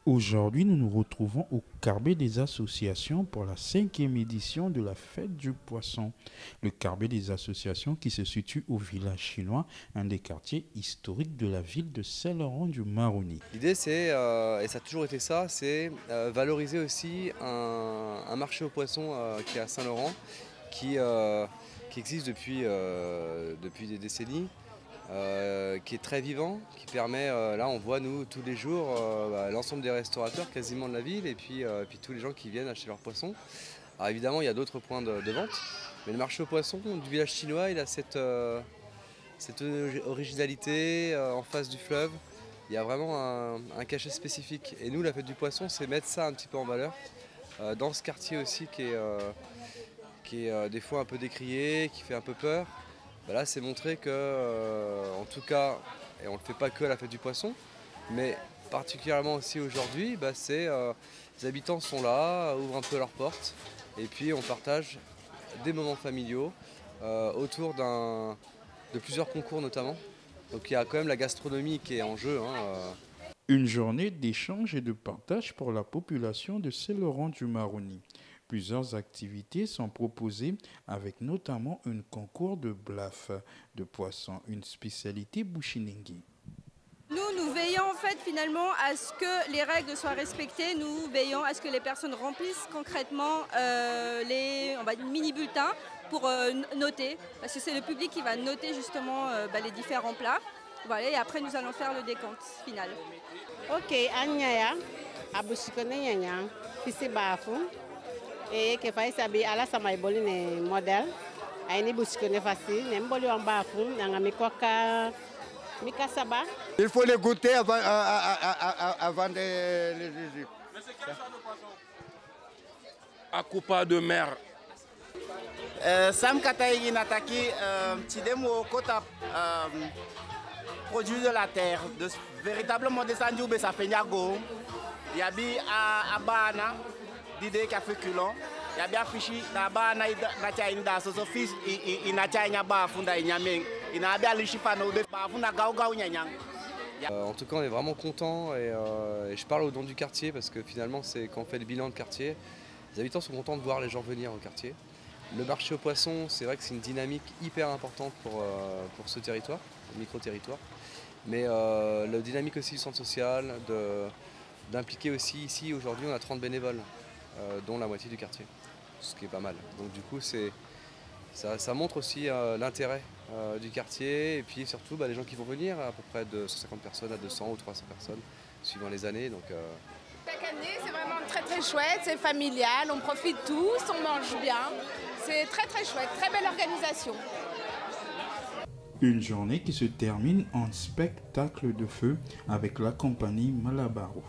Aujourd'hui, nous nous retrouvons au Carbet des associations pour la 5e édition de la fête du poisson. Le Carbet des associations qui se situe au village chinois, un des quartiers historiques de la ville de Saint-Laurent-du-Maroni. L'idée c'est, et ça a toujours été ça, c'est valoriser aussi un marché aux poissons qui est à Saint-Laurent, qui existe depuis des décennies. Qui est très vivant, qui permet, là on voit nous tous les jours l'ensemble des restaurateurs quasiment de la ville et puis tous les gens qui viennent acheter leurs poissons. Alors évidemment il y a d'autres points de vente, mais le marché aux poissons du village chinois il a cette originalité en face du fleuve. Il y a vraiment un cachet spécifique et nous la fête du poisson c'est mettre ça un petit peu en valeur dans ce quartier aussi qui est des fois un peu décrié, qui fait un peu peur. Là, c'est montrer que, en tout cas, et on ne le fait pas que à la fête du poisson, mais particulièrement aussi aujourd'hui, les habitants sont là, ouvrent un peu leurs portes, et puis on partage des moments familiaux autour de plusieurs concours notamment. Donc il y a quand même la gastronomie qui est en jeu. Une journée d'échange et de partage pour la population de Saint-Laurent-du-Maroni. Plusieurs activités sont proposées avec notamment un concours de blaf de poisson, une spécialité Bushinengi. Nous veillons en fait finalement à ce que les règles soient respectées, nous veillons à ce que les personnes remplissent concrètement les mini-bulletins pour noter, parce que c'est le public qui va noter justement les différents plats. Voilà, et après nous allons faire le décompte final. Ok, Anyaya, Abushikone Fisi Bafu. Et que fasse saber à la samaiboli ne modèle aini buskone facile ne mboli en bafu nanga mikoka mikasaba. Il faut les goûter avant de les juger. Mais c'est quel genre de poisson? Akupa de mer. Sam Kataï Nataki, Tidemo Kota, produit de la terre, véritablement descendu au Bessafenyago, Yabi à Bana. D'idée qui a fait culon, il y a bien fichu, na ba na chaïna so fils ina chaïna ba funda inyameng, ina bien lichifano de ba funda gao gao nyanyang. En tout cas, on est vraiment content et je parle au nom du quartier parce que finalement, c'est quand on fait le bilan de quartier, les habitants sont contents de voir les gens venir au quartier. Le marché aux poissons, c'est vrai que c'est une dynamique hyper importante pour ce territoire, le micro-territoire, mais la dynamique aussi du centre social, d'impliquer aussi ici, aujourd'hui, on a 30 bénévoles. Dont la moitié du quartier, ce qui est pas mal. Donc du coup, ça montre aussi l'intérêt du quartier et puis surtout les gens qui vont venir, à peu près de 150 personnes à 200 ou 300 personnes, suivant les années. Donc, Chaque année, c'est vraiment très très chouette, c'est familial, on profite tous, on mange bien. C'est très très chouette, très belle organisation. Une journée qui se termine en spectacle de feu avec la compagnie Malabaro.